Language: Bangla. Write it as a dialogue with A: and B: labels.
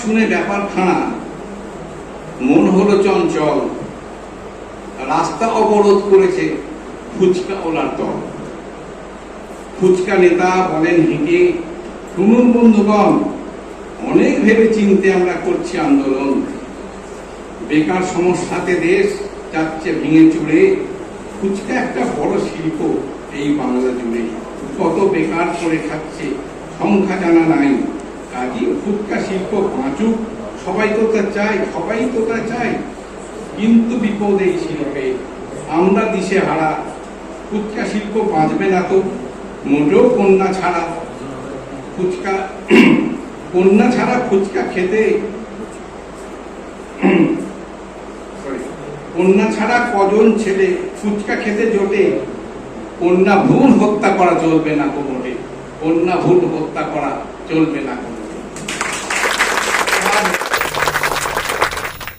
A: শুনে ব্যাপার খানা, মন হলো চঞ্চল, রাস্তা অবরোধ করেছে ফুচকা ওলার দল। ফুচকা নেতা বলেন হেঁটে, শুনুন বন্ধুগণ, অনেক ভেবে চিনতে আমরা করছি আন্দোলন। বেকার সমস্যাতে দেশ যাচ্ছে ভেঙে চুড়ে, ফুচকা একটা বড় শিল্প এই বাংলা জুড়ে। কত বেকার করে খাচ্ছে সংখ্যা জানা নাই, কাজী ফুচকা শিল্প বাঁচুক, সবাই তো তা চায়, সবাই তো তা চায়। কিন্তু বিপদ এই শিল্পে, আমরা দিশে হারা, ফুচকা শিল্প বাঁচবে না তো মোটেও কন্যা ছাড়া। ফুচকা কন্যা ছাড়া ফুচকা খেতে, কন্যা ছাড়া কজন ছেলে ফুচকা খেতে জোটে। কন্যা ভ্রূণ হত্যা করা চলবে না কোনোটে, কন্যা ভ্রূণ হত্যা করা চলবে না।